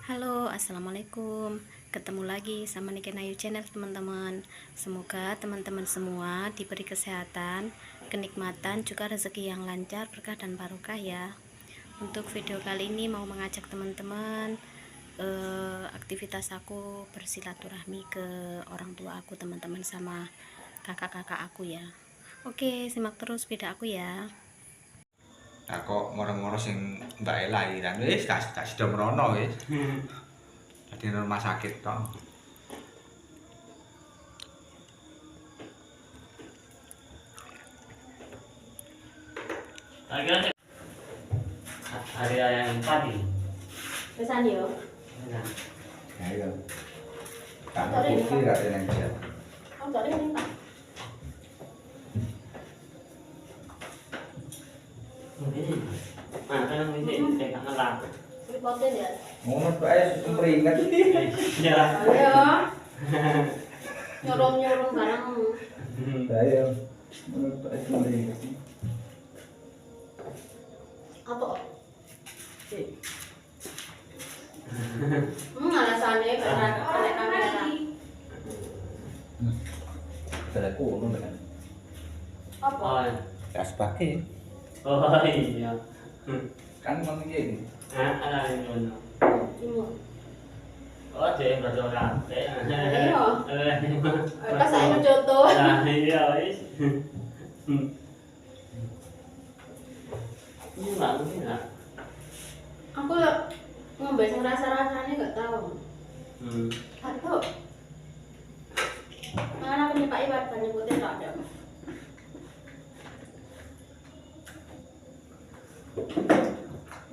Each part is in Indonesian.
Halo, assalamualaikum. Ketemu lagi sama Niken Ayu Channel, teman-teman. Semoga teman-teman semua diberi kesehatan, kenikmatan, juga rezeki yang lancar, berkah dan barokah ya. Untuk video kali ini mau mengajak teman-teman aktivitas aku bersilaturahmi ke orang tua aku, teman-teman, sama kakak-kakak aku ya. Oke, simak terus video aku ya. Lah kok moro-moro sing mbake lahiran wis gak sida merono wis. Dadi rumah sakit tok. Hari yang tadi. Pesan yo. Ya iya. Tak bukti gak ada yang siap. Oh, enggak ini, Pak. Ini. Nah, kan ini kayak ngelak. Repotin ya. Ngono bae sempringet. Ya. Ayo. Nyorong-nyorong barang. Ayo. Ngono bae sempringet. Apa? Alasannya karena kena kamera. Teleku ngono kan. Apa? Oh, Gas pakai. oh iya. Kan ngono iki. Ada yang mana? Ini. Oh, dia berdoa. Iya. Pas saya mencontoh. Nah, iya wis. Ini nggak mungkin nggak. Aku ngambil yang rasa-rasanya nggak tahu. Nggak tahu. Mana aku nyepai buat nyebutin nggak ada.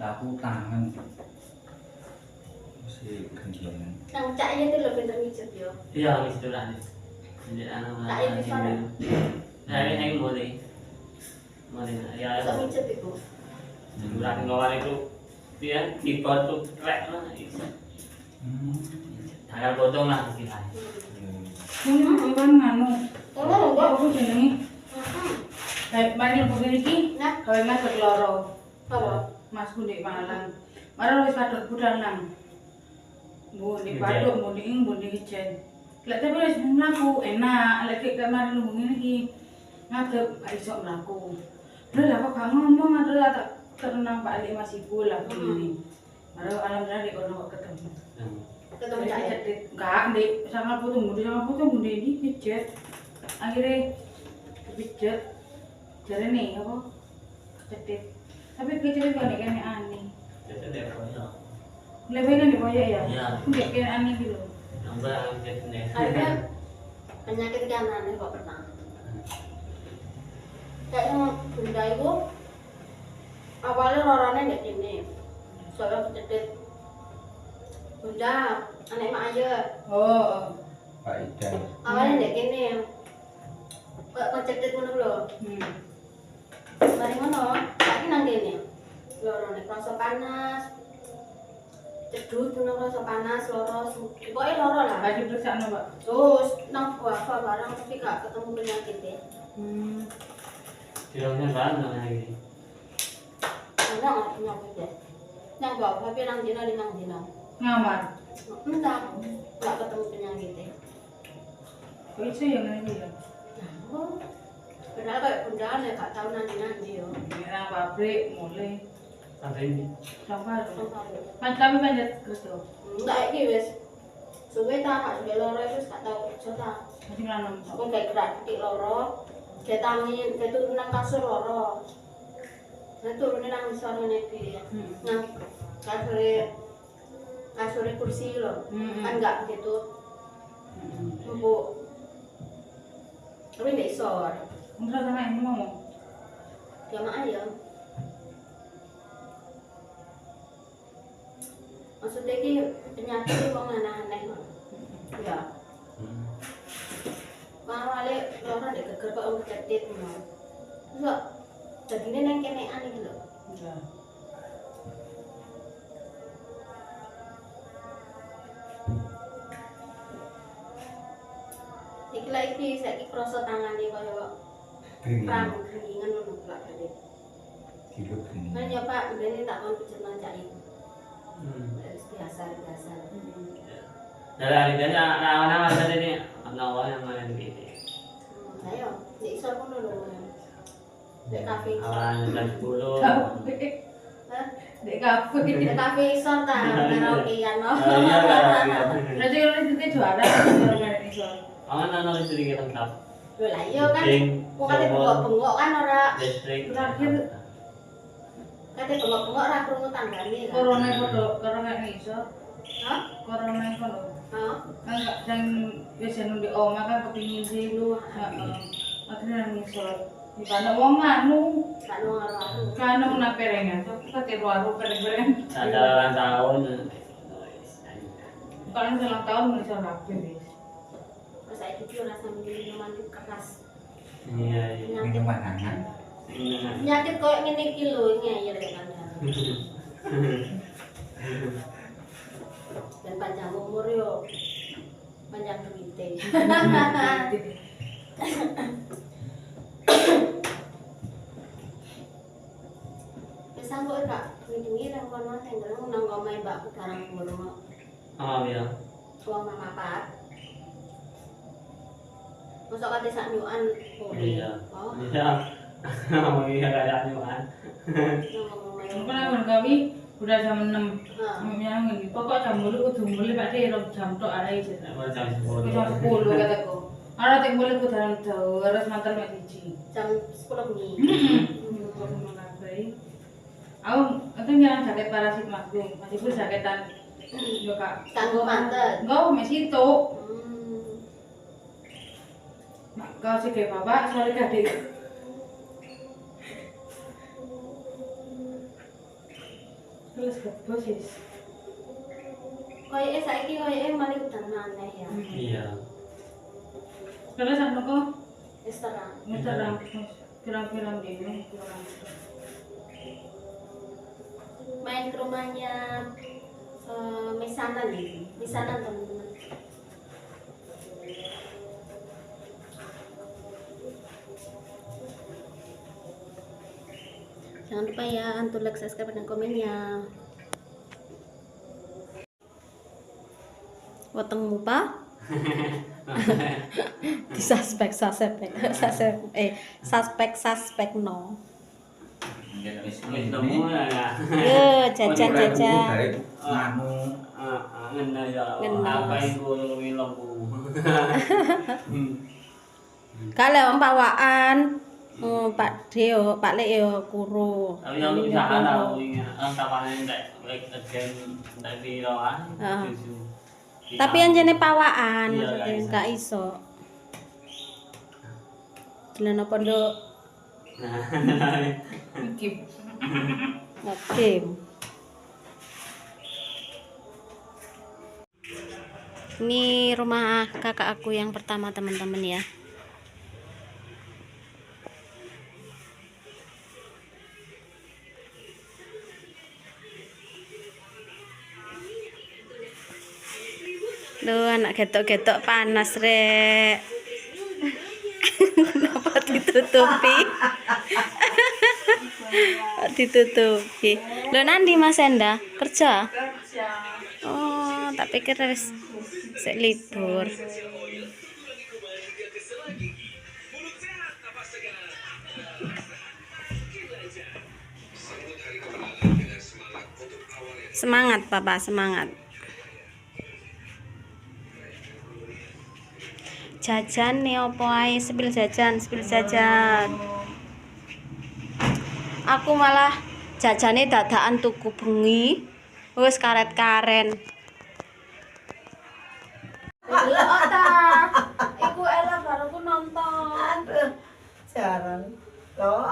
Aku tangan. Masih kendian. Yang caknya itu lebih termijet yo. Iya, wis itu lah. Jadi anak-anak. Tak ini sana. Nah, ini boleh. Boleh. Ya. Bisa mijet itu. Bulan kawan itu dia dibantu krek lah itu. Tanggal potong lah istilahnya. Ini kan nganu. Tolong enggak. Aku jenenge. Kayak mari lebu iki. Nah, Gawe mas loro. apa? Masku ndek Malang. Mari wis padha budalang. Bu di paduk, bu di ing, bu di ijen. Lek tapi wis mlaku enak, lek kayak mari lebu ngene iki. Ngadep iso mlaku. Lha lah kok gak ngomong adalah tak terkenang Pak Ali Mas Ibu lah begini. Mari alhamdulillah di kono kok ketemu. Ketemu caknya. Enggak, Dek, sama putu ini pijet. Akhirnya pijet. Jare nih apa? Cetit. Tapi pijet itu kan aneh. Itu dia punya. Lebih kan diboyak ya? Iya. Enggak kayak aneh gitu. Nambah jadi Akhirnya penyakit kanan kok pernah. Kayaknya bunda itu awalnya rorone ndek kene. Soalnya kecetit. Bunda, anak mak aja. Oh. Pak Idan. Awalnya ndek kene. Kok kecetit ngono lho. Mari ngono, lagi nang kene. Lorone rasa panas. Cedut ngono rasa panas, loro. Pokoke loro lah. Baju periksa no, Pak. Terus nang wafa barang tapi gak ketemu penyakitnya. Tirangnya mana lagi? Enggak punya penyakit. Nang wafa tapi nang dina di nang dina. Ngamar. Enggak, gak ketemu penyakitnya. Kok iso ya ngene ya? Oh, padahal kayak bunda ya gak tahu nanti yo. Nang pabrik mulai Sampai ini. sampai. Tapi panjat terus tuh. Enggak iki wis. Suwe ta gak suwe loro wis gak tau kerja ta. Masih nanam. Aku kayak gerak titik loro. Vitamin, dia turun nang kasur loro. Dia turunnya nang isor ngene iki. Nang kasur kursi lho. Kan enggak begitu. Empuk. Tapi enggak isor. Enggak sama yang ngomong. Jamaah ya. Maksudnya ini penyakit itu kok aneh-aneh. Ya. Awalnya loro ndek geger kok wong cetit ngono. Terus kok jadine nang kenekan iki lho. Enggak. Iki lha iki saiki krasa tangane kaya perang geringan ngono lak balik. Kilo gini. Kan ya Pak, ngene tak kon pijet nang cak iku. Biasa. Dari hari ini awan-awan tadi nih, awan yang mana di sini? Ayo, di isor pun dulu. Di kafe. Awan jam 10. Hah? Di kafe. Di kafe isor ta, karaokean no. Iya karaoke. Berarti kalau itu juara kalau nggak isor. Awan nang sedikit lengkap. Lho lah iya kan. Bukan bengok-bengok kan ora. Listrik. Terakhir Kate bengok-bengok ora krungu tanggane kan. corona corona isor. Hah? Corona itu loh. Hah? Kan yang biasa di oma kan kepingin sih Lu akhirnya nang isor. Di mana wong anu kan ngaru-ngaru. kan anu na perengan. Tapi kate waru pereng-pereng. Ada ulang tahun. Bukan ulang tahun isor rapi wis. Terus saya itu rasa minuman keras. Iya, iya. Minuman hangat. Penyakit koyo ngene iki lho ngeyel kan. Dan panjang umur yo. Panjang duwite. Wis sanggup Kak, wingi nang kono tenggelam nang omahe mbakku barang ngono. Oh iya. Wong mama Pak. Mosok kate sak nyukan Iya. Oh, Iya. Oh iya kayaknya kan. Mungkin aku gawi udah jam 6. Heeh. Yang ini pokok jam 10 kudu mulai Pak De jam tok arek iki. Mau jam Jam 10. 10 kataku. Ara tek mulai ku dalan jauh harus mantar mek siji. Jam 10 bengi. Aku itu nyerang jaket parasit masku, masih pun jaketan yo Kak. Kanggo manten. Enggak, mek situ. Hmm. Mak kau sih kayak bapak, soalnya gading. Terus keposis. Koyoke saiki koyoke malah udan maneh ya. Iya. Karena sama kok Wis terang. ngeterang pirang-pirang dino kurang. Main ke rumahnya Misanan nih. Misanan teman-teman. Jangan lupa ya untuk like, subscribe, dan komennya. Wetengmu Pak? Di suspek no. Wis nemu ya. Yo jajan. Dari anu Ngena ya. Ngena. Apa iku wilongku. Kale wong pawaan. Pak Deo, Pak Lek yo kuru. Tapi yang bisa ana wingi tapane nek agen nek piro ah. Heeh. Tapi anjene pawaan, Iya, maksudnya gak gak iso. Dolan apa nduk? Iki Game. Ini rumah kakak aku yang pertama teman-teman ya. Duh, anak getok-getok panas rek. Kenapa ditutupi? Ditutupi. Lo nanti Mas Enda kerja? Oh, tak pikir wis sik libur. Semangat Papa, semangat. Jajan nih opo ae, sepil jajan. Aku malah jajane dadakan tuku bengi. Wis karet-karen. Delok ta. Iku Ella baru ku nonton. Jarang. Loh.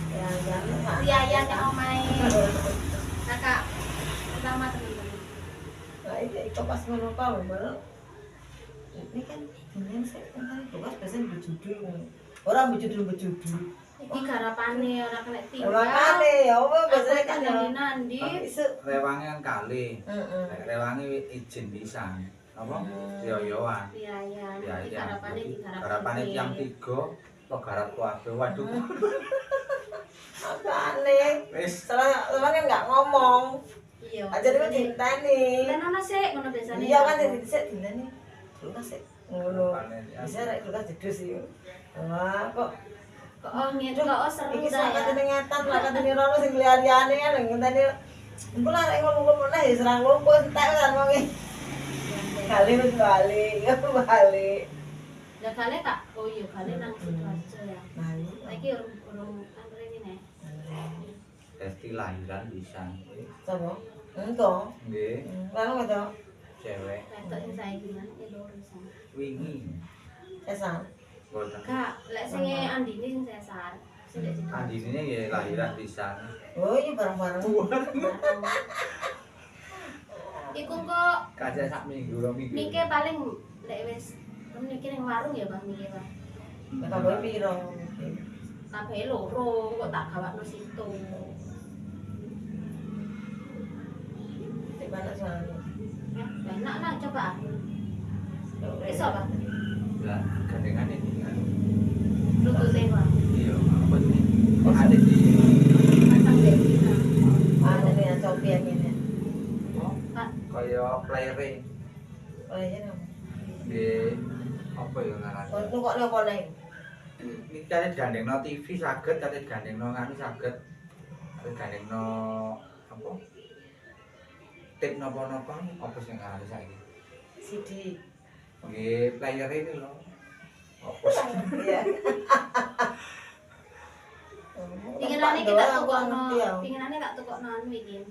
Ya, jangan. Riayan yang omae. Kakak pertama teman-teman. Nah, itu pas ngono kae, Mbak. Ini kan dengan saya kan tugas biasanya berjudul. Orang berjudul. Iki garapane ora kena tinggal. Ora kane ya apa biasanya kan ya. Nandi. Isu. rewangi kan kali. Heeh. Nek rewangi izin pisan. Apa? Yoyoan. Riayan. Ya Iki ya. garapane Garapane yang 3 kok garap kabeh. Waduh. Makane Wis. salah kan nggak ngomong. Iya. Aja dia dinteni. Dan ana sik ngono biasane. Iya kan jadi sik dinteni. Kulkas sik ngono. Ya. Bisa rek kulkas jedus iki. Wah, kok Kok ngene kok seru iki ta sak ya. katene ngetan lah katene rono sing liyane kan ngenteni. Empul arek ngono meneh ya serang lumpuh entek kan wong iki. Kali wis bali, ya bali. Ya kale Kak. Oh iya kale nang Sidoarjo ya. Bali. Saiki urung antre ini. Dadi lahiran pisan. Sopo? Engko. Nggih, Lalu itu cewek Ketok sing saiki man loro pisan. wingi. Esan. Boten. Kak, lek sing Andini sing sesar. Sing dek Sidoarjo. Andine ya lahiran pisan. Oh iya bareng-bareng. Iku kok Kaca sak minggu, 2 minggu. Mike paling lek wis niki ning warung ya Bang Mike Bang. Kabeh piro? Kabeh loro kok tak gawakno situ. Di mana sana? Ya, enak lah coba. Iso apa? Lah, gandengan iki kan. Lutute Bang. Iya, apa ini? Kok ada di Pasang dek. Anu nih copi yang ini. Kak, kaya player Oh iya dong. nggih apa ya ngaran. Oh itu kok apa nih? Iki cari gandengno TV saged, cari gandengno nganu saged. Cari gandengno apa? Tip napa-napa apa sing ngaran saiki? CD. Nggih, player ini lho. Apa sih? Iya. pinginane kita tukokno, pinginane tak tukokno anu iki.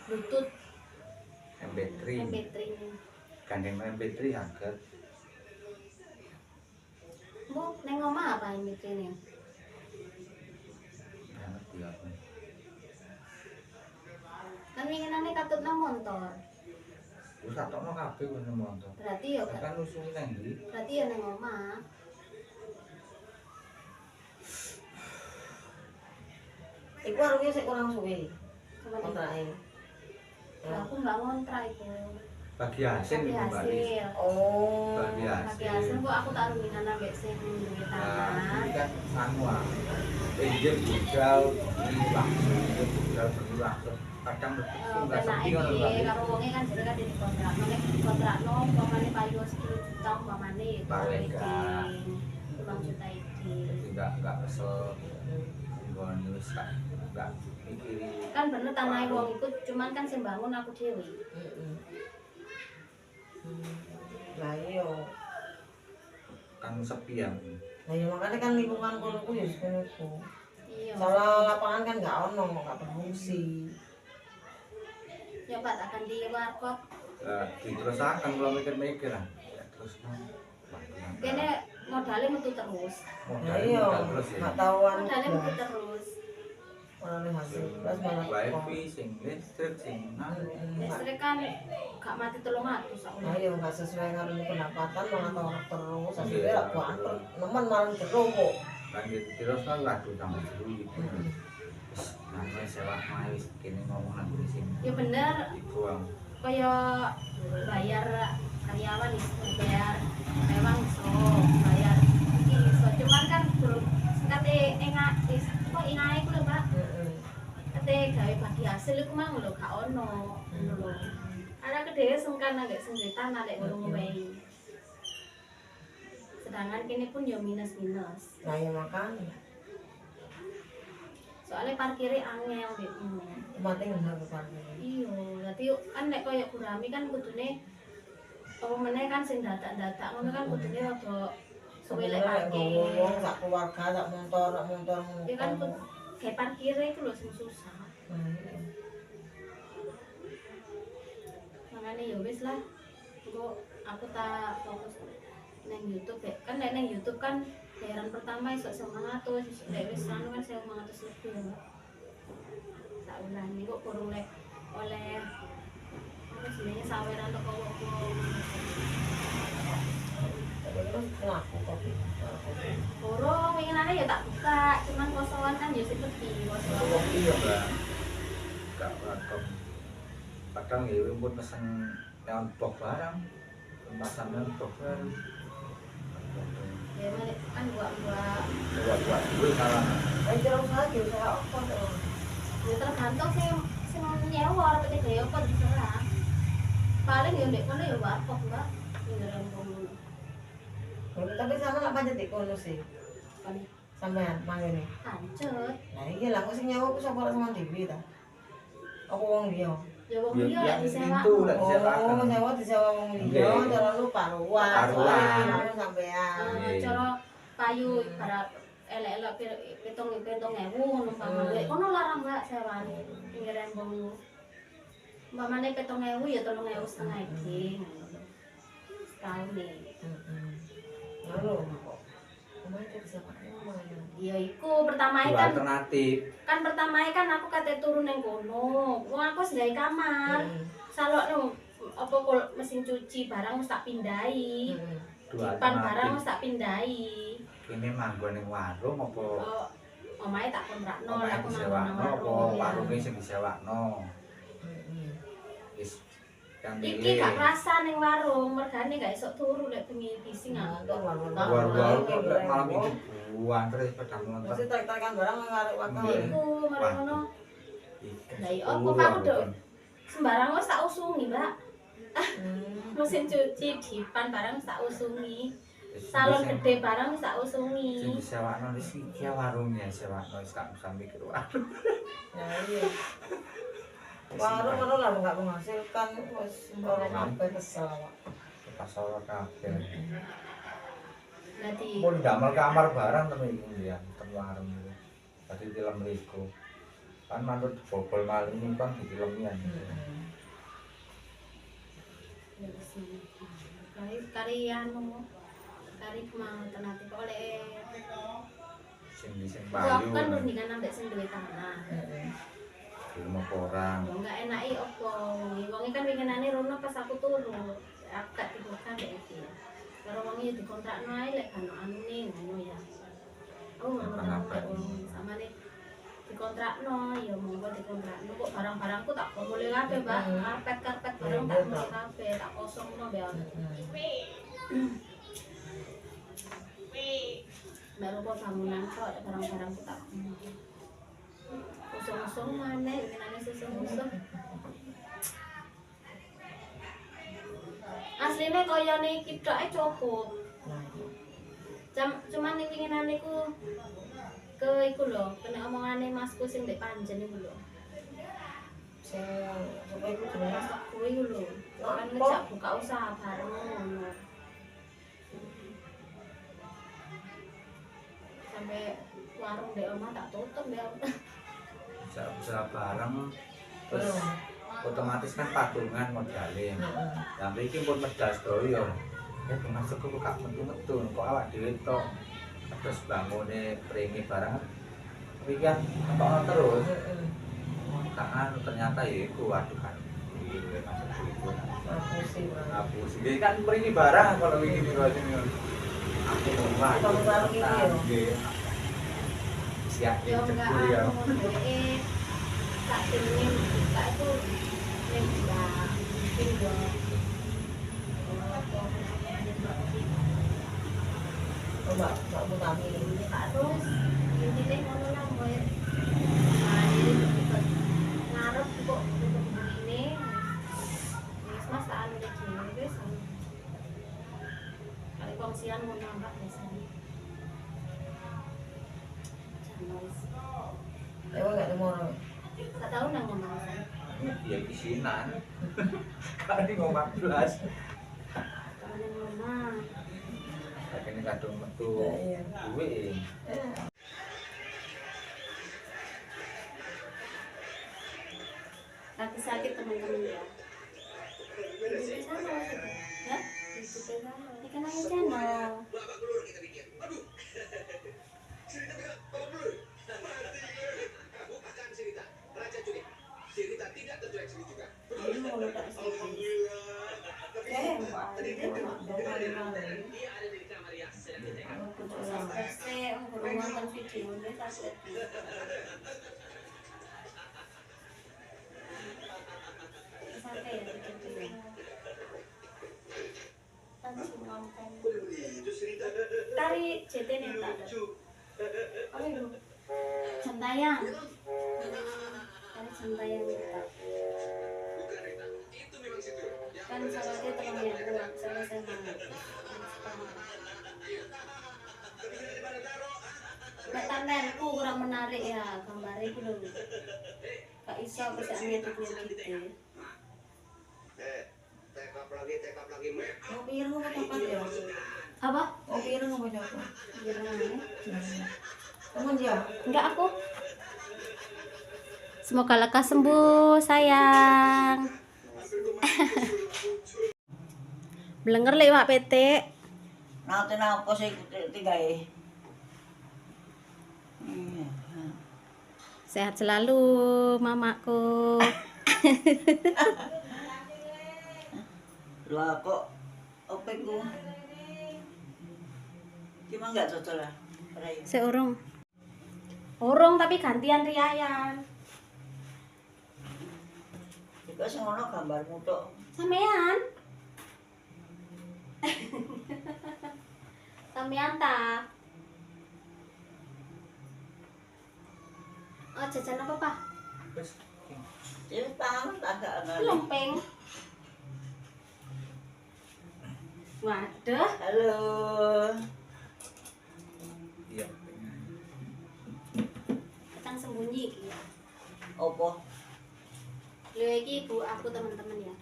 Bluetooth MP3. MP3 ini. Gandengno MP3 saged. Bu, neng omah apa MP3 ini? Ya ngerti aku. Kan pinginane katut nang motor. Wis satokno kabeh wis nemu. Berarti ya Kan usul nang ndi? berarti ya neng omah. Iku harusnya sih kurang suwe. Coba Kontrae. aku nggak ngontrak itu. Bagi hasil Bagi Mbak Lis. hasil. Oh. Bagi Bagi hasil. hasil kok aku tak ruminan ambek sing duwe Nah, tanah. ini kan anu ah. Pinjam budal, beli langsung, pinjam budal, beli langsung. Kadang nggak sepi kan lho, Mbak Lis. Karo wonge kan jadi kan di kontrak. Nek kontrakno umpamane payu 10 juta umpamane itu Paling iki. enggak. 5 juta iki. Jadi nggak kesel. Nggak nulis nggak mikiri. Kan bener tanah wong iku cuman kan sing bangun aku dhewe. Heeh. Lah iya. Kan sepi ya. Nah ya makanya kan lingkungan kono ku ya ngono ku. Iya. Soalnya lapangan kan nggak ono, nggak berfungsi. Ya Pak akan di warkop. Diterusakan kalau mikir-mikir lah. Ya terus Kene modalnya metu terus. Nah iya, terus ya. nggak tahuan Modalnya metu udah. terus. Mana hasil plus malah Wifi, sing listrik, sing anu. Listrik kan gak mati 300 aku. Nah iya nggak sesuai karo pendapatan malah tolak terus. Hasilnya lah banter, nemen malah jeruk kok. Kan terus kan waduh tambah seru gitu. Nah, sewa mae wis kene ngomong nang di sini. Ya bener Dibuang. kaya bayar karyawan iso bayar memang iso bayar iki iso cuman kan belum kate enak kok inae ku lho Pak kate gawe bagi hasil iku mang lho gak ono ngono lho ana kedhewe sungkan nang sing duwe tanah lek ngono wae sedangkan kene pun ya minus-minus Nah ya makanya soalnya parkirnya angel gitu mati nggak keparkir. iya berarti kan nek koyo gurami kan kudune apa meneh kan sing dadak-dadak ngono kan kudune rada suwe lek parkir ngomong sak keluarga sak motor ya kan kayak parkirnya itu loh sing susah makanya ya wis lah kok aku tak fokus neng YouTube ya kan nek neng YouTube kan bayaran pertama iso 900 nek wis anu kan 900 lebih ya tak ulangi kok kurang lek oleh apa sebenarnya saweran toko wong terus ngaku kopi Borong pengenane ya tak buka, cuman kosongan kan ya seperti kosongan. Kopi ya, Mbak. Gak welcome. Kadang ya pun pesen neon box barang. Pemasan neon box barang. Ya balik kan buat Buat dulu salah. Ayo terus lagi usaha apa tuh? Ya tergantung sing nyewa ora pete gaya apa diserah. Paling ya ndek kono ya warkop, Mbak. Ning rembong ngono. Tapi sama nggak pancet di kono sih. Kan Sampean mangene. pancet. Nah iya lah, aku sing nyawa aku sapa sama Dewi ta. Aku wong liya. Ya wong Ya, liya lek yang disewa. itu lek Oh, disewakan. nyawa disewa wong liya, Nggih. cara lu paruan. Paruan. Soalnya sampean. Cara payu ibarat elek-elek pitung ewu ngono umpamane. Lek kono larang Mbak sewane pinggir rembong. Umpamane 7.000 ya 3.500 iki ngono. Setahun nih. Heeh. Lalu kok. Kemarin kita siapa mana? Ya iku pertamae Dua kan alternatif. pertamae kan aku kate turu ning kono. Wong aku wis gawe kamar. Salokno apa kul mesin cuci barang wis tak pindahi. Dua Dipan barang alternatif. wis tak pindahi. Kene manggon ning warung apa Oh, omahe tak kontrakno, omahe aku disewakno nang apa warung. warunge sing disewakno. Wis yang Iki milih. gak kerasa ning warung, mergane gak esok turu lek bengi bising aku. War-war kok lek malam itu buan terus pada nonton. Mesti tarik-tarikan barang ngarep wakal. Nggih. Iku mari ngono. Lah iya apa Sepuluh aku aku dok kan. sembarang wis tak usungi, Mbak. Mesin cuci dipan barang wis tak usungi. Salon gede barang wis tak Sing usungi. disewakno wis iki warungnya sewakno wis gak usah mikir warung. Nah iya. Warung ngono lah enggak menghasilkan wis orang kabeh kesel awak. Pasal kabeh. Dadi Mau damel kamar barang temen iki ya, temen warung itu. Tadi film mriku. Kan manut bobol maling ini kan dilemian. ya wis kari anu kari kemanten ati kok oleh Sing aku kan payu. rundingan ambek sing duwe tanah. Film apa orang. Ya enggak enaki opo wonge kan winginane rono pas aku turu. Aku gak dibuka mbek iki. Karo wonge dikontrakno ae lek kan anune ngono ya. Aku ngono ta samane dikontrakno ya monggo dikontrakno kok barang-barangku tak komule kabeh, Mbak. Karpet-karpet barang tak komule kabeh, tak kosongno mbek aku. Baru kok bangunan kok barang-barangku tak komule. Usung-usung maneh, winane susung-usung. Asline kayane iki tok cukup. Cuman ning winginane ku ke iku lho, kena omongane masku sing ndek Panjen iku lho. Sing sapa iku jenenge? Masak kuwi iku lho. Kan ngejak buka usaha bareng ngono. Sampai warung ndek omah tak tutup ya. Bisa barang terus otomatis kan patungan modalin. Lah iki pun medal sedaya. Ya maksudku kok gak metu-metu kok awak dhewe tok terus bangune pringi barang. Tapi kan ketokno terus. Kan ternyata ya iku waduh kan. Iki maksudku iku. Aku sih kan pringi barang kalau wingi piro sini. Aku mau waduh. Kalau warung iki yo. Nggih. Siap Ya enggak jebul ya. aku dhek tak pengin tak itu ning mbak pinggo. Coba tak utami. Terus intine ngono lah kowe. Nah, ini cepet ngarep kok tutup burine. Wis Mas tak anu dhewe wis. Kali kongsian ngono mbak biasanya. Jangan Ewa gak demono. tak tahu nang ngomong saya. Ya kisinan. Kali ngomong 14. Temen ngomong. Ini kadung metu Iya. duwe. Kaki sakit teman-teman ya. Di sana maksudnya? Ya? Di sana. Ikan aja channel. Ini mau letak sini. Saya nonton videonya sakit. Sampai ya videonya. Langsung nonton. Tari JT nih tak ada. Oh, Santayang. Kan Santayang kita. Kan salahnya terlalu yang kurang, salah saya banget. Nek tantenku kurang menarik ya, gambarnya itu loh. Kak Isa kerjaannya itu gitu. Mau pirang apa apa ya? Apa? Mau pirang apa apa? Gimana? Teman dia. Enggak aku. Semoga lekas sembuh sayang. Blenger lek Pak PT. Nanti apa sih tiga Sehat selalu mamaku. Lah kok apa ku? Gimana enggak cocok lah? Seurung. Urung tapi gantian riayan. Juga sing ono gambarmu tok. Sampean. Sampean ta? Oh, jajan apa, Pak? Wis. Ya tangan agak agak. Lempeng. Waduh. Halo. Iya. Ketang sembunyi iki. Opo? Lho iki ibu aku teman-teman ya.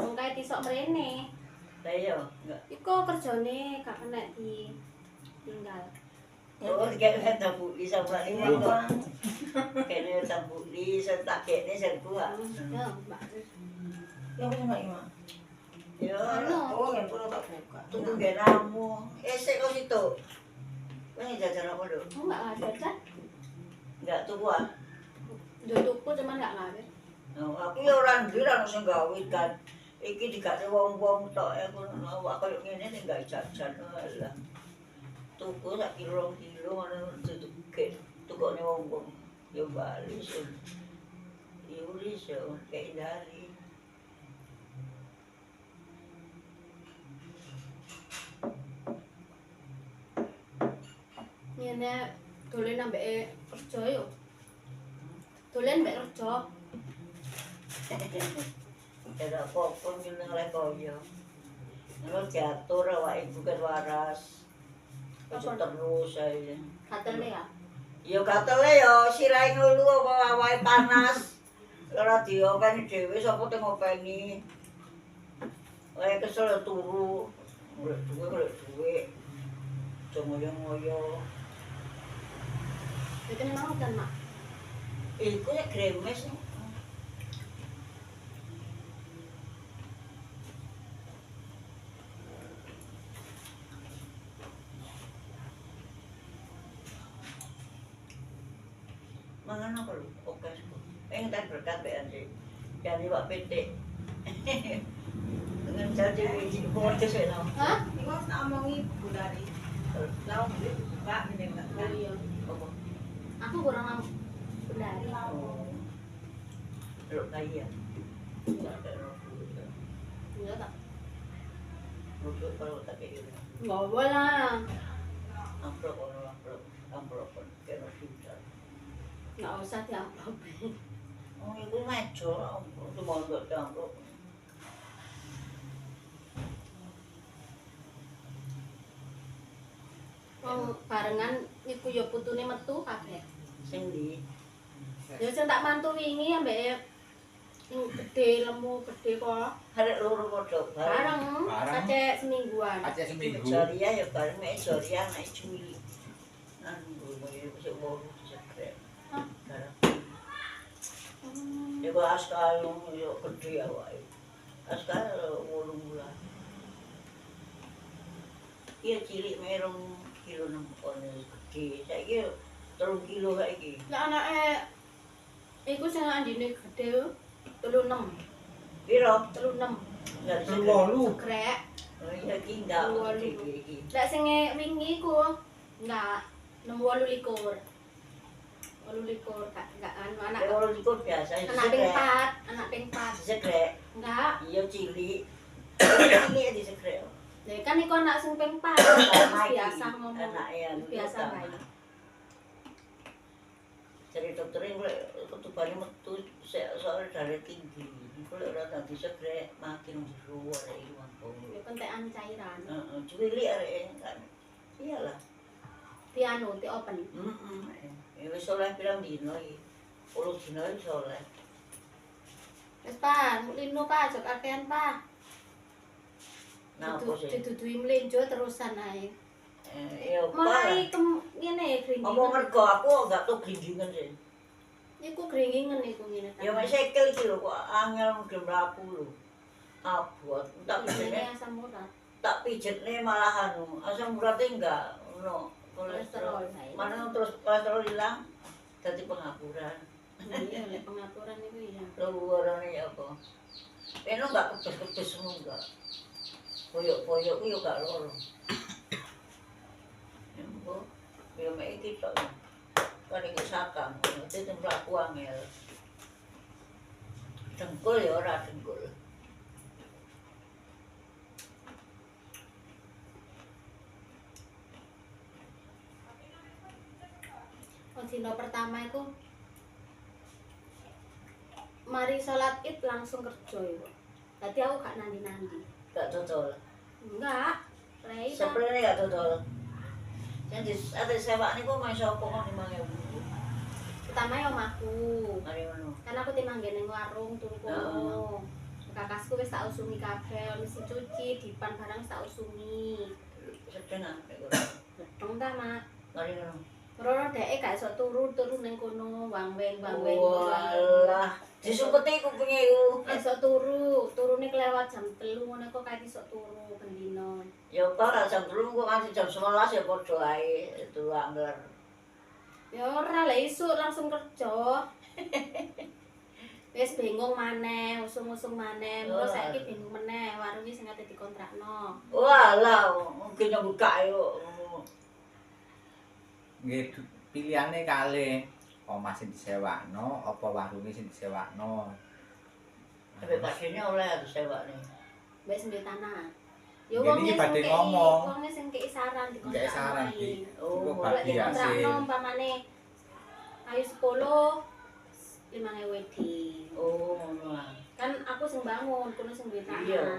Wong kae tisok mrene. Lah iya, enggak. Iku kerjane gak kena di tinggal. Oh, kayak tabu di sama ini kok. Kayaknya tabu di sentak kayaknya sentuh. Ya, Mbak. Ya apa nak ima? Ya, Ano? oh yang perlu tak buka. Tunggu genamu. Sik kok situ. Ini jajan apa dulu? Oh, enggak ada kan? Enggak tunggu ah. Tuku cuman enggak ngawe. No, aku ya orang bilang sing gawe kan. Iki dikasih wong-wong tok ya kono awak koyo ngene ning gak jajan lah. Tuku sak kilo ngono tutuke. Tukone wong-wong. Ya bali sih. Yuri sih kayak dari. Ngene dolen ambek kerja yo. Dolen mbek kerja. Ada apa-apa ngene lek koyo. Kalau diatur awak ibu kan waras. Ojo terus ae. Katene ya. Ya katele ya sirahe ngelu apa awake panas. Ora diopeni dhewe sapa teng ngopeni. Lek kesel turu. Golek duwe. Ngoyo-ngoyo. Iki mau kan, Mak. Iku ya gremes. Mangan apa lu? Oke. Pengen tak berkat BND. Jadi Pak PT. Dengan jadi biji kuat sesuai nama. Hah? Iku tak omongi Bu Dari. Tahu Pak ini enggak. Oh iya. Apa? Aku kurang lam bendari. Lu kaya. Enggak ada rokok. Iya tak. Rokok kalau tak kayak gitu. Enggak boleh lah. Amplop orang amplop kayak rokok. Enggak usah diamplop. Oh, itu mejo, itu mau buat amplop. Wong barengan iku ya putune metu kabeh. Sing di Ya sing tak mantu wingi ambek sing gede lemu gede kok. hari loro padha bareng. Bareng Bareng. kacek semingguan. Aceh seminggu. Joria ya bareng mek Joria nek Juli. Nang ngono bisa mau sekret. Hah? Bareng. Ya kok askal yo gede awake. Askal 8 bulan. Iya cilik merong kilo 6 ono gede. Saiki 3 kilo saiki. Lah anake iku sing andine gede 36. Piro? 36. Enggak bisa. Sekrek. Oh iya ki enggak gede iki. Lah sing wingi iku enggak 28. 28 enggak anu anak. Ya kalau ikut biasa itu Anak ping 4, anak ping 4. Sekrek. Enggak. Iya cilik. Cilik di sekrek. iku anak sing ping 4 biasa ngomong. Anak ya. Biasa bae. Jadi dokter ini ketubane metu soalnya darah tinggi. Iku lek ora dadi segrek makin jero arek iki mangko. Ya kentekan cairan. Heeh, cuwili arek kan. Iyalah. Piano ti open. Ya wis oleh pirang dino iki. 10 dino wis oleh. Wis Pak, lino Pak, jok akehan Pak. Napa sih? Didudui mlenjo terusan ae. Ya Mulai ngene gringging. apa mergo aku gak tau gringgingen sih. Iku gringgingen iku ngene kan. Ya wis sekel iki lho kok angel gelem mlaku lho. Abot, tak Ini pijetne, asam urat. tak pijetne malah anu, asam uratnya enggak ono Kolesterol. kolesterol. Mana terus kolesterol hilang dadi pengapuran. Iya, lek pengapuran itu ya. Luarane ya apa? Eno enggak kebes-kebes ngono enggak. Koyok-koyok ku yo gak loro. Ya mbok, yo mek iki tok. Kan iki sakam, dadi tempat aku angel. Dengkul ya ora dengkul. Dino pertama itu mari sholat id langsung kerja itu. Tadi aku gak nandi-nandi. Gak dodol. Enggak. Rei tak. Sebenarnya gak dodol. Jadi ada sewa niku main sapa kok 5.000. Pertama ya omahku. Mari ngono. Karena aku timanggen ning warung turu kono. Kakasku wis tak usungi kabeh, mesin cuci, dipan barang wis tak usungi. Sedeng ah. Dong ta, Mak. Mari ngono. Rono dheke gak iso turu ning kono, wang-weng. Walah, disumpeti kupinge iku. Gak iso turune kelewat jam 3 ngono kok kae iso turu pendino. Ya ora jam 3 kok nganti jam 11 ya padha ae turu angler. Ya ora lah isuk langsung kerja. Wis bingung maneh, usung-usung maneh. Mula saiki bingung meneh, warung iki sing ate dikontrakno. Walah, mungkin nyambut gawe kok. Nggih pilihane kalih omah sing disewakno apa warunge sing disewakno. Tapi pasiennya oleh harus sewakne. Wis ndek tanah. Ya Jadi wong iki sing badhe kei, ngomong. wong sing kei saran Nggak dikontrakno. saran iki. Oh, Kok Lek bagi dikontrakno hasil. umpamane ayu 10 5.000 wedi. Oh, ngono ah. Kan aku sing bangun, kono sing duwe Iya. tanah.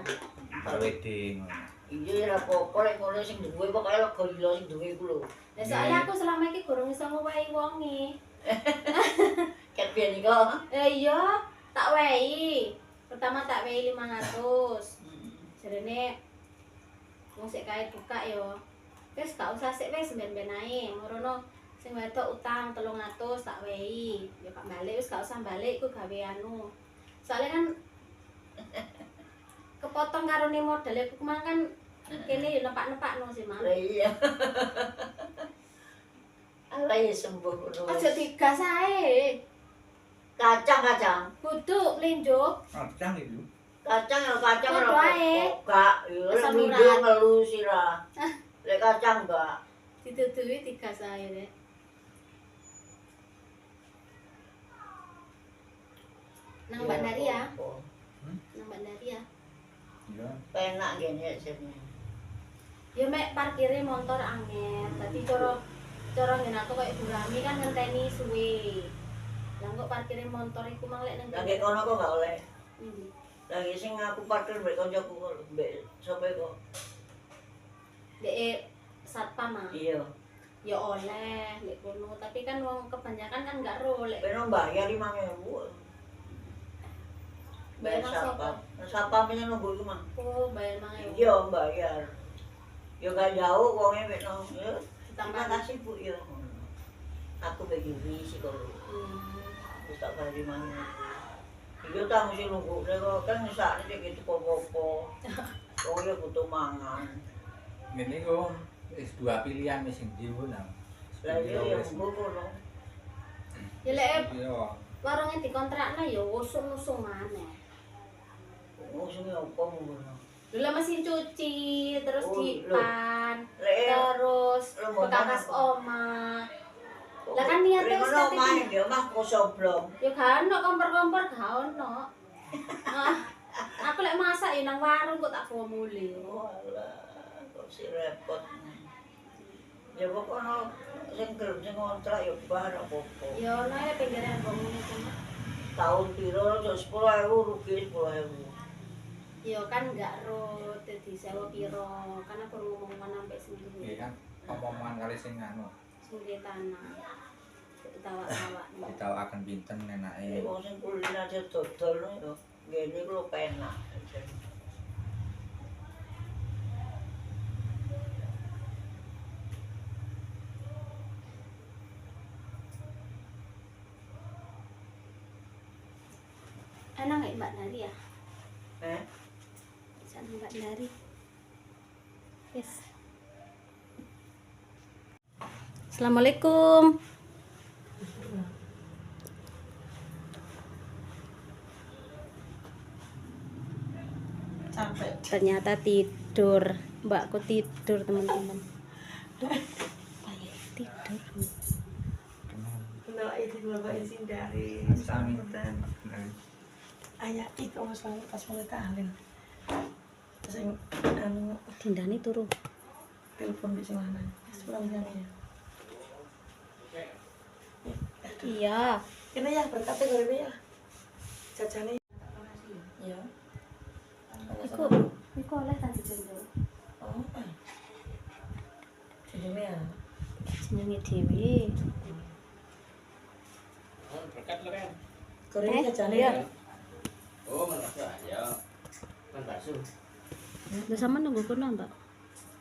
Bar wedding. Iya ora apa-apa lek ngono sing duwe pokoke lega ilo sing duwe iku lho. Lah soalnya aku selama iki gorong iso ngowahi wonge. Ket biyen iki kok. Iya, tak wehi. Pertama tak wehi 500. Jarene wong sik kae buka yo. Wis gak usah sik wis ben-ben ae. Morono sing wedok utang 300 tak wehi. Ya gak balik wis gak usah balik iku gawe anu. Soalnya kan kepotong karo ne modal aku kemang kan kene yo nepak-nepakno sih, Mas. Lah iya. Ala ya sembuh ngono. Aja digas ae. Kacang. Kudu mlenjo. Kacang itu. Kacang ya kacang Podo ora ae. Kak, yo Asam lek urat. ngelu sira. Lek kacang enggak. Ditutupi digas ae rek. Nang Mbak Dari ya. Nang Mbak Dari ya. Iya. Penak gene sini. Ya mek parkire motor angel. Dadi cara ngene aku koyo Burami kan ngenteni suwe. Lah kok parkire motor iku mang lek nang Lagi kono kok enggak oleh. Ndi? Lagi sing aku parkir mbek kancaku mbek sapa kok. Dek satpam ah. Iya. Ya oleh lek kono, tapi kan wong kebanyakan kan enggak ro lek Peno bayar 5.000. bayar Bayar sapa? siapa? Siapa punya nunggu itu mah? Oh, bayar mang Iya bayar. Ya gak jauh wongnya peno. Ya. Terima ditambah. kasih Bu ya. Aku bagi visi kalau aku tak balik mana. Iya tak mesti nunggu deh kan saat ini gitu popo. Oh ya butuh mangan. Ngene kok wis dua pilihan wis sing ndi nang. Lah iya yang buku dong. Ya lek Iya. warungnya dikontrakno ya usung-usung maneh. Musuhnya apa mungkin? Dulu mesin cuci, terus Oh, dipan, Lek terus lo mau bekas mana? oma. Lah kan niatnya wis Mana kate main dia mah kosong belum. ya kan ono kompor-kompor gak ono. Ah, aku lek masak ya nang warung kok tak bawa mule. Walah. kok si repot. Ya pokoknya sing gelem sing ngontrak ya bahan apa-apa. Ya ono ya pinggiran bangun itu. Tahun piro yo 10.000 rugi 10.000. Ya kan enggak ro dadi sewa piro, kan aku ngomong sampai sendiri. Nggih kan omongan kali sing anu Sendiri tanah. Tawa-tawa. ditawakaken pinten enake. Wong sing kuliner aja dodol yo ngene ku lho penak. Enak nggak Mbak Nari ya? Eh? Sana Mbak Nari. Yes. Assalamualaikum. Capek. Ternyata tidur. Mbakku tidur teman-teman. Kayak tidur. Kenal itu bapak izin dari Sami. dan ayah itu mas banget pas mulai tahlil. Terus yang anu Dindani turu. telepon di mana? Pulang ya. Iya. Ini ya berkata gue ya. Jajane. Ya. Iku oleh tadi dulu. Oh. Jadi ya. Jenenge dhewe. Berkat lo kan. Korene jajane iya. ya. Oh, bakso aja. Kan bakso. Lah sama nunggu kono, Mbak.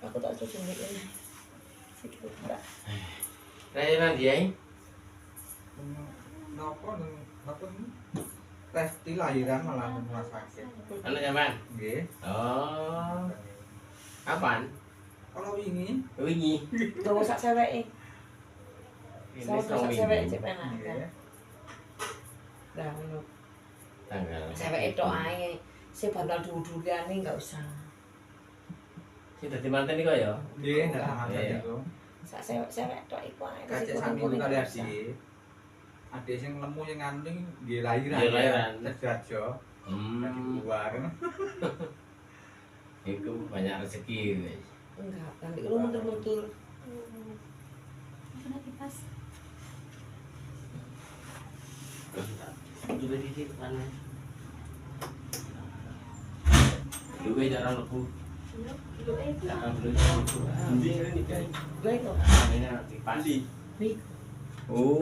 Aku tak cuci ini. Sikit enggak. Raya nang dia. Napa Resti lahiran malah rumah sakit. Anu zaman. Nggih. Oh. Kapan? Kalau wingi Wingi. Tuh sak cewek Ini Sama sak setengah cewek minggu. cek penak. nggih. Lah ngono. Tanggal. Cewek itu ae sing bakal dudukane enggak usah. Si dadi manten iki kok ya. Nggih, ndak sama Iya. itu. Sak cewek tok iku ae. Kacek sami itu kali adik. Adik sing lemu sing ngandung nggih lahiran. Nggih, lahiran. Sejajo. Dadi keluar. Iku banyak rezeki wis. Enggak, nanti lu mundur-mundur. Kena kipas. Juga di sini mana? Juga jarang lepu. Jangan dulu jangan lepu. Nanti ini kan. Gue itu. Namanya di pasti. Nih, Oh,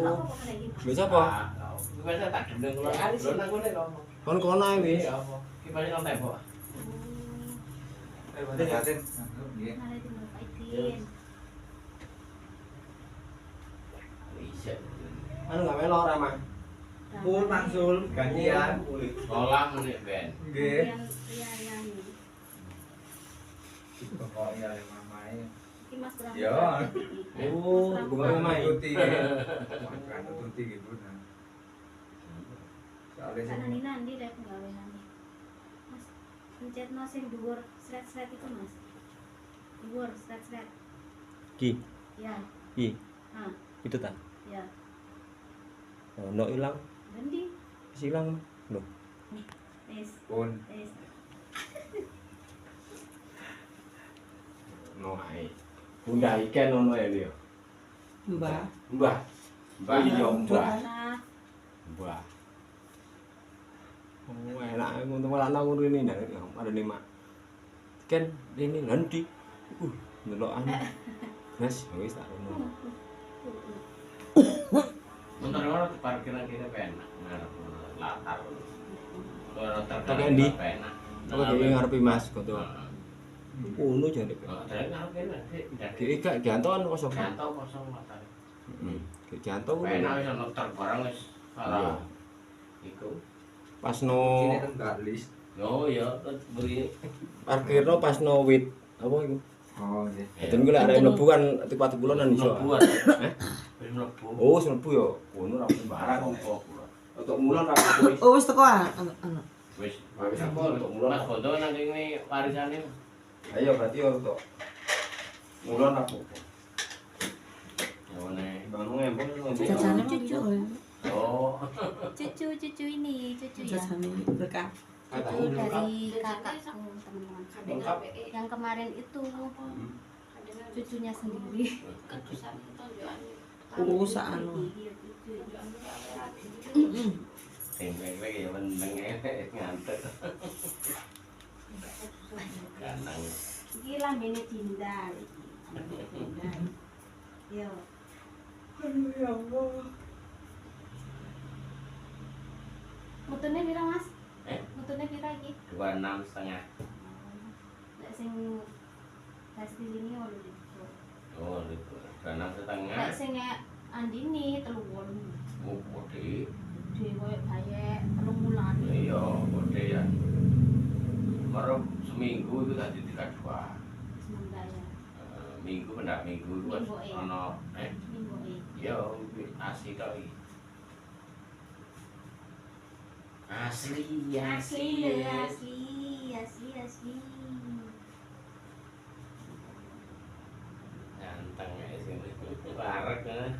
wis apa? Biasa tak gendeng kalau Aris. belum aku nih kamu. Kon kono ae wis. Iya apa? Gimana kamu tembok? Batin. Nggih. Nari di Mbak Idin. Bisa. Anu gak melo ora, Mang? Pun Mansul gantian. Sekolah nih Ben. Nggih. Iya, ini. Kok ya mamae. Iki Mas Bram. Ya. Oh, gua main. Tuti. Bukan tuti gitu nah. Soalnya Sana sing Nina ndi rek gawe nanti. Mas, pencetno sing dhuwur sret-sret itu, Mas. Dhuwur sret-sret. Ki, Ya. ki, Ah, itu ta. ya. Oh, no ilang, Dendi. wis ilang. Loh, Wis, pun wis. no ae. Bunda iken ono ya dia. Mbak. Mbah. Mbah iya, Mbah. Nah, Mbah. Oh, enak untuk anak ngono ini ndak ada nih, Mak. Ken ini nanti. Ndelok anu. Mas, wis tak ono. Motor orang di parkiran kita penak. Latar. Kalau Pakai ndi? penak. Apa dhewe ngarepe Mas goto. Ono jane. Dari ngarep penak. Ki gak gantoan kosong. Jantau kosong latar. Heeh. Ki jantung. Penak wis ono truk barang wis salah. Iku. Pas sini no enggak list. Oh iya, terus beri. parkirno pas no wit apa iku? Oh nggih. Eden ku lek arek mlebu kan tipat bulan iso. Mlebu. Wis mlebu. Oh, wis mlebu ya. Ngono ra sembarang kok. Untuk mulan ra wis. Oh, wis teko anu. Wis. Wis apa untuk mulan. Mas foto nang kene warisane. Ayo berarti untuk mulan ra apa. Ya ngene. Bangun embong ngombe. Jajane Cucu. cucu. Oh. Cucu ini, cucu ya. Jajane berkah. Itu dari kakakku teman-teman. Yang kemarin itu cucunya sendiri. anu. Tempe lagi ya meneng ngantuk. Kanang. Iki lambene dindal. Yo. Ya Allah. Mutune pira, Mas? Eh? Mutune pira iki? 26,5. Nek sing pasti ini 8 likur. Oh, 26,5. Nek sing Andini 3 wolu. Oh, gede. Dhewe koyo bayek 3 bulan. Iya, gede ya. Baru seminggu itu tadi 32. Sementara. Minggu pendak minggu itu Minggu, iya. ono Minggu iya asli kali. Asli. Asli. Ganteng ya sini. Larek kan.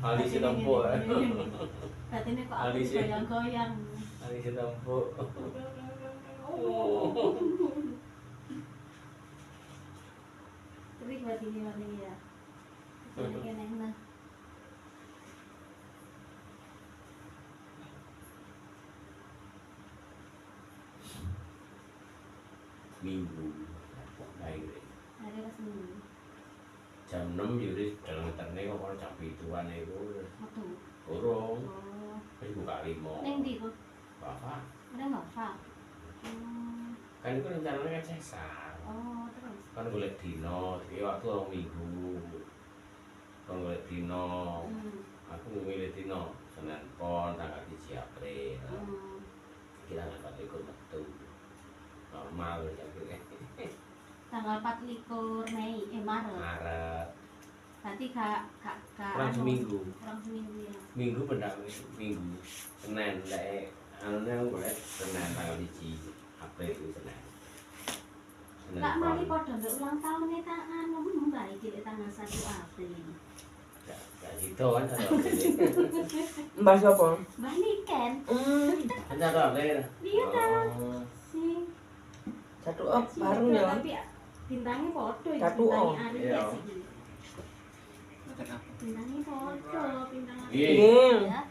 Alisi tempo. Batine kok aku Alisi. goyang-goyang. Alisi tempo. Tapi batine wani ya. Kene nah. Minggu. Baik. Hari pas minggu. Jam 6 jadi dalam terne kok ono jam 7-an iku. Metu. Urung. Oh. Wis buka 5. Ning ndi kok? Bapak. Udah Nova. Kan itu rencananya kan sesar. Oh, terus. Kan golek dino, iki waktu orang minggu. Kan golek dino. Aku milih dino Senin Pon tanggal 3 April. Kita dapat ikut metu. Normal ya kira. Tanggal 24 Mei, Maret. Maret. Berarti kak Kurang seminggu. Kurang seminggu ya. Minggu benda minggu. Senin lek anune aku golek Senin tanggal 1 April itu Senin. Kak mari padha mbek ulang tahun ta anu mbak iki lek tanggal 1 April. Ya gitu kan kalau ini. Mbak siapa? Mbak Niken. Kan cara April. Iya ta. Oh. Sing Satu bareng ya. Tapi bintangnya padha iki. Satu, bintangnya Aries iya. iki. Bintangnya padha, bintang Aries. Iya. Ya.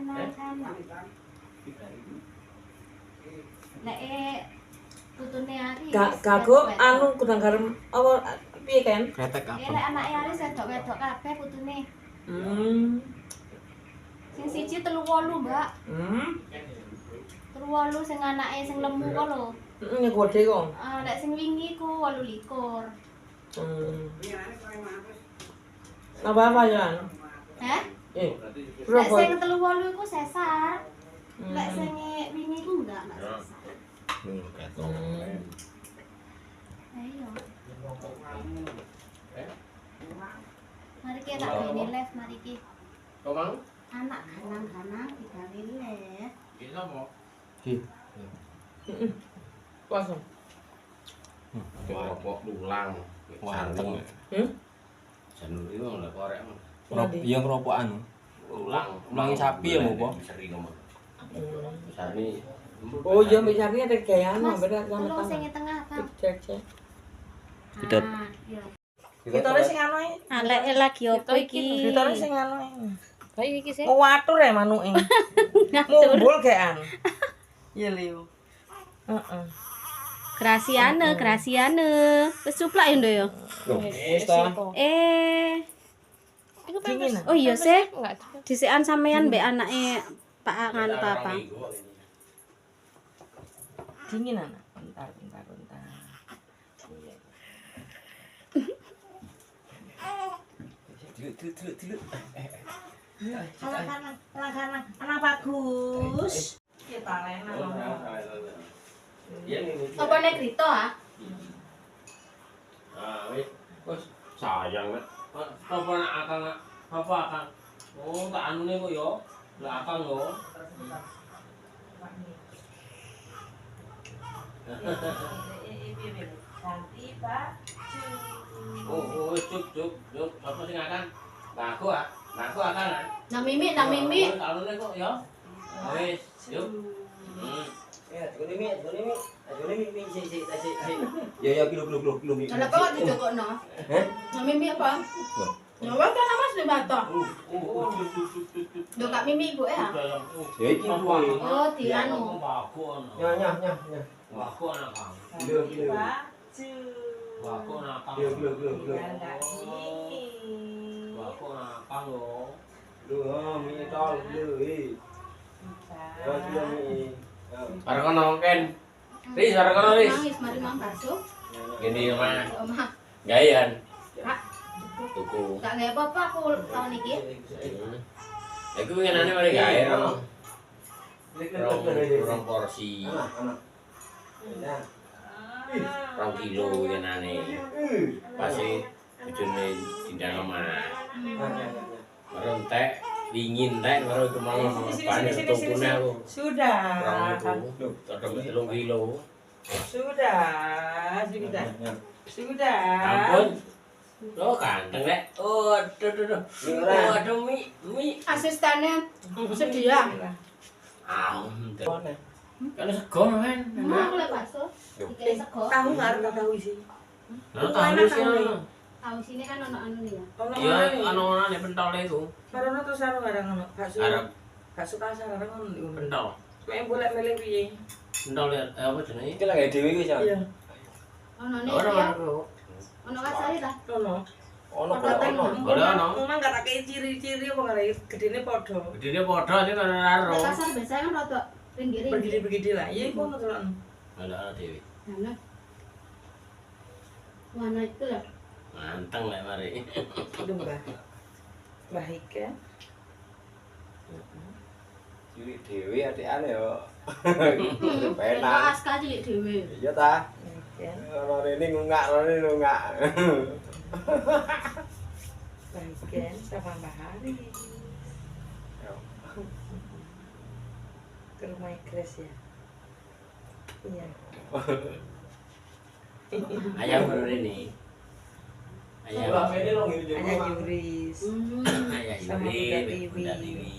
Kanan. Lek putune Aries. Gago anu kudang garam apa piye kan? Kretek Lek anake Aries wedok-wedok kabeh putune. Sing siji 38, Mbak. 38 sing anake sing lemu kok lho. Ya gede kok. Lek sing wingi ku 28. Apa ya? Heh? Lek Berapa? sing 38 iku sesar. Lek sing wingi ku enggak sesar. Ayo. Mari kita gini live mari ki. Kau mau? Anak kanang-kanang digawe live. Bisa mau? Kosong. Rokok ulang. Wanteng. Janur itu nggak korek mah. Iya ngeropokan. Ulangi sapi ya, Bu? Sering ngomong. Sari. Oh iya bicaranya ada kayak anu Mas, beda sama tolong sing tangan. tengah, Bang. Cek. Tidak. Iya. Kita sing anu e. Lek lagi opo iki? Kita sing anu e. Kayak iki sih. Mau watur ya manuke. Mumbul gekan. Iya Leo. Heeh. Grasiane. Wis cuplak ya, Ndo ya? Wis ta. Dingin. Oh iya sih. Dhisikan sampean mbek anake Pak nganu Papa. Dingin anak. Bentar. Dulu. Anak bagus. Kita lena. Apa nek Grito ah? Wes sayang nek. Apa nak akang apa akang? Oh, tak anune kok yo. Lah akang yo. Ganti Pak. Oh, cuk. Apa sing akan? Aku akan. Nang mimi, nang mimi. Kalune kok ya. Wis, yuk. Ya, gini mi. Si. Ya, kilo. Lah kok dijokokno? Heh? Nang mimi apa? Loh. Ya wae kan Mas di bata. Lho Kak Mimi ibu ya? Ya iki kuwi. Oh, di anu. Nyah. Waku anak kang. Kilo. Waku anak kang. Kilo. Waku anak kang lho. Duh, mi tol kilo iki. Ya, kilo mi. Arep kono Ken. Riz, arep kono Riz. Nangis mari mang bakso. Gini mah. Omah. Gayan. Kak, Tuku. gak nggak apa-apa aku tahun iki. Aku pengenane mari gawe rong Anak. rong porsi. Ya. 2 kilo pengenane. Pasti bojone dindang omah. Baru entek dingin entek baru kemana panen tukune aku. Sudah. Rong itu. Todong 3 kilo. Sudah. Ampun. Lo ganteng rek. Oh, aduh. Aduh, mi. Asistennya sedia. Kalau sego men. Mau oleh bakso. Iki sego. Tahu nggak ada tahu sih. Lah tahu sih. Tahu sini kan ono anu nih ya. Iya, ana-ana pentol iku. Karena tuh sarung ada ngono. Arep Bakso kasar ada ngono di umur. pentol. Main boleh milih piye? Pentol apa jenenge? Iki lagi dhewe iki, Jan. Iya. Ono nih Ora ya. ono. Ono kasari ta? Ono. Ono. Ora ono. Memang nggak tak kayak ciri-ciri apa nggak ada gedene podo. Gedene padha sih karo karo. Nek kasar biasanya kan rada pinggir. Begini lah. Iya, kono tuh. Ada dhewe. Mana? Mana itu lah. Manteng lek mari. Itu Mbah. Mbah Ika. Cilik dhewe adikane yo. Kok Penak. aska cilik dhewe. Iya ta? Ya. Ono rene ngungak. Mbah Ika sama Mbah Hari. Ke rumah Igres ya. Iya. Ayam baru ini. Ayam. Hanya Yuris. Ayam Sama ini. Bunda Tiwi.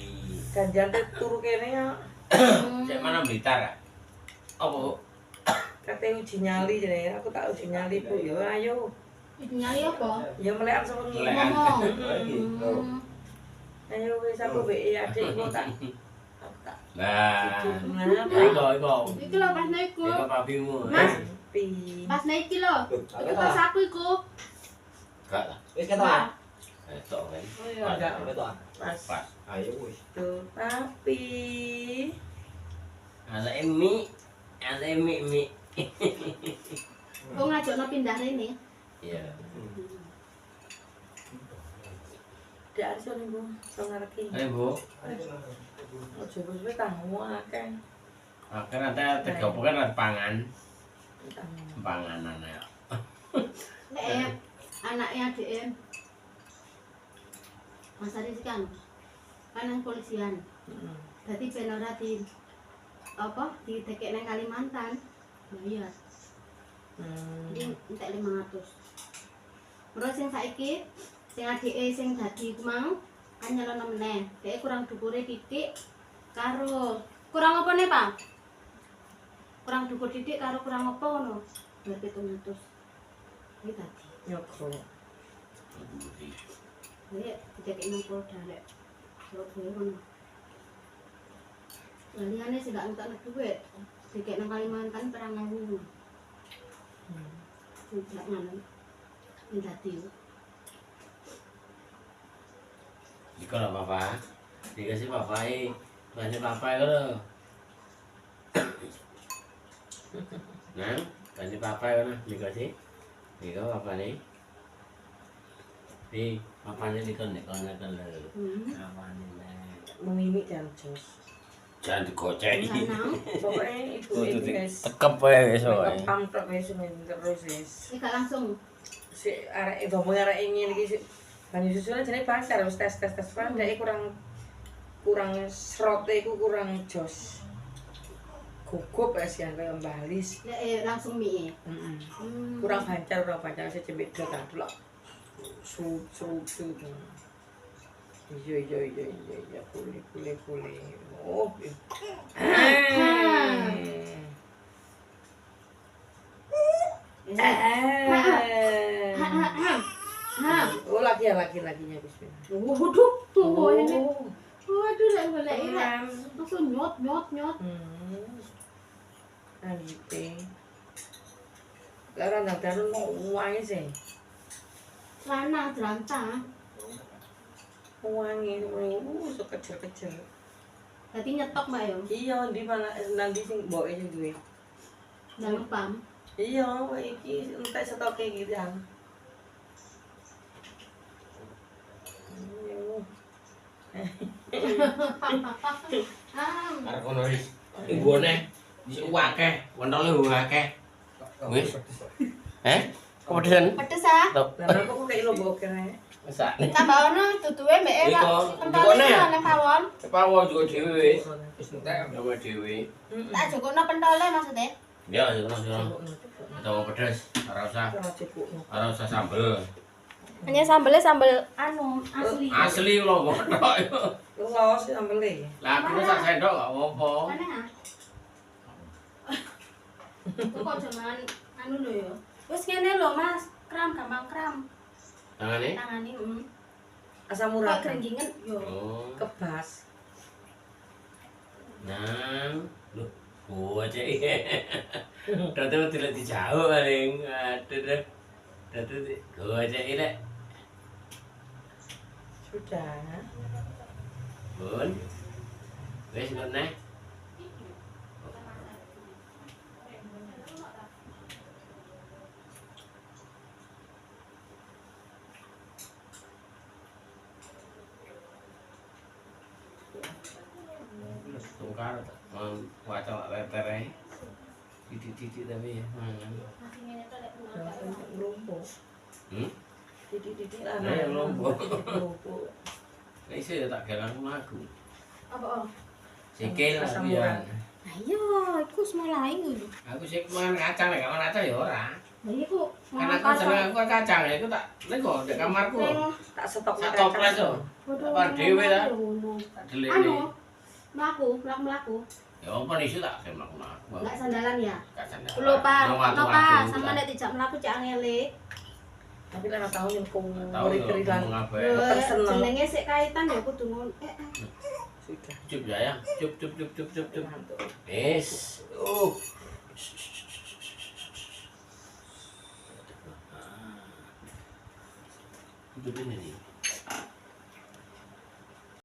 Ganjar teh turu kene ya. Cek mana Blitar? Apa? Katanya uji nyali jadi aku tak uji nyali Bu. Yo ayo. Nyali apa? Ya melekan sewengi. Melekan. Ngomong. Ayo wis aku BE adik kok tak. Nah. Nah, Iko. Iki lho pas naiku. Iko papimu. Mas, pi. pas naik iki lho. Iku pas aku iku. Gak lah. Wis ketok. Etok kan. Oh iya enggak Ketok. pas. Pas. Ayo wis. Tuh tapi Ada emi. Ada emi. Kok ngajakno pindah rene? Iya. Dak iso nih Bu, sama lagi. Ayo Bu. Ojo wis tahu akeh. Akhirnya nanti tegopo kan ada pangan. Tahu. Panganan ya. Nek anaknya adike Mas Aris kan nang polisian. Dadi ben ora di apa ditekek nang Kalimantan. Bayar. Jadi entek 500. Terus sing saiki sing adike sing dadi ku mau kan nyalono meneh. Dhek kurang dukure titik karo kurang apa nih, Pak? Kurang dukur titik karo kurang apa ngono? 700. Iki tadi. Nyokro. Nek ditekek nang Polda rek. Surabaya ngono. Laliane sing gak entuk duit. Dikek nang Kalimantan 2.000. Tidak ngono. Ini tadi. Iko lah papa. Dikasih papa ini. Banyak papa itu loh. Nah, banyak papa itu nah. Dikasih. Iko papa nih. Di papanya dikon kalau apa nih? Memimik dan jos. Jangan digocek. Pokoknya ibu Kudu ini guys. ditekep wae soalnya. Tekam tok wis terus wis. Ini gak langsung. Si arek itu mau arek ingin iki sih. Banyu susunya jenenge pasar wis tes kan dhek kurang serote iku kurang jos. gugup es yang lembalis. Langsung mie. Kurang bancar saya cebit do tak delok. Sup. Iya, kule. Oh. Oh, laki-lakinya bismillah. Waduh, tuh ini. Oh. Waduh, lek ini. Langsung nyot. Gitu. Larang dalu mau wangi sih. Lanang terantang. Wangi so kecil-kecil. Tadi nyetok Mbak yo. Iya, di mana nanti sing mboke sing duwe. Jangan pam. Iya, iki entek setoke gitu ya. Arep ngono wis. Nggone wis akeh, wentole akeh. Wis. Kepedesan. Pedes ah. Lah kok kayak lo bawa kene. Masak. Tambah ono duduwe mbek e kok. Pentole nang pawon. Pawon juga dhewe wis. Wis entek gawe dhewe. Tak jukukno pentole maksudnya. Ya, jono. Tahu pedes, ora usah sambel. Hanya sambelnya sambel anu asli. Asli lho kok tok. Lu lawas sambele. Lah aku sak sendok gak apa-apa. Mana ah? Kok jangan anu lho ya. Wis ngene lho Mas, gampang kram. Tangane? Tangane Asam Kok urat. keringgingan yo. Oh. Kebas. Nang, lho, bocah iki. Dadi tidak dijauh paling. Aduh. Dadi bocah iki lek. Sudah. Bun. Wis ngene. Tungkar wacok letere. Titik-titik tapi ya. Masih ngene to lek Lumpuh. Titik-titik lah. Ya lumpuh. Lumpuh. Nek iso tak gelang lagu. Apa? Sikil Asam tapi ya. urat. Ayo, iku semulai ngono. Aku sik mangan kacang nek mangan kacang ya ora. Lah iku Karena aku seneng aku kacang iku tak nego di kamarku. Tak stok Satu ples yo. Apa dhewe ta? Tak delik. Anu, mlaku. Ya apa iso tak saya mlaku. Enggak sandalan ya? Gak sandalan. Lupa, Nang lupa watu-watu, sama tak. nek dijak mlaku cak angele. Tapi lama tahun yang kong Tahu keri-keri lan. ngapain. Pesen lho. Jenenge sik kaitan ya kudu ngono. Sudah. Cup ya. Cup. Mantuk. Wis. Itu ini.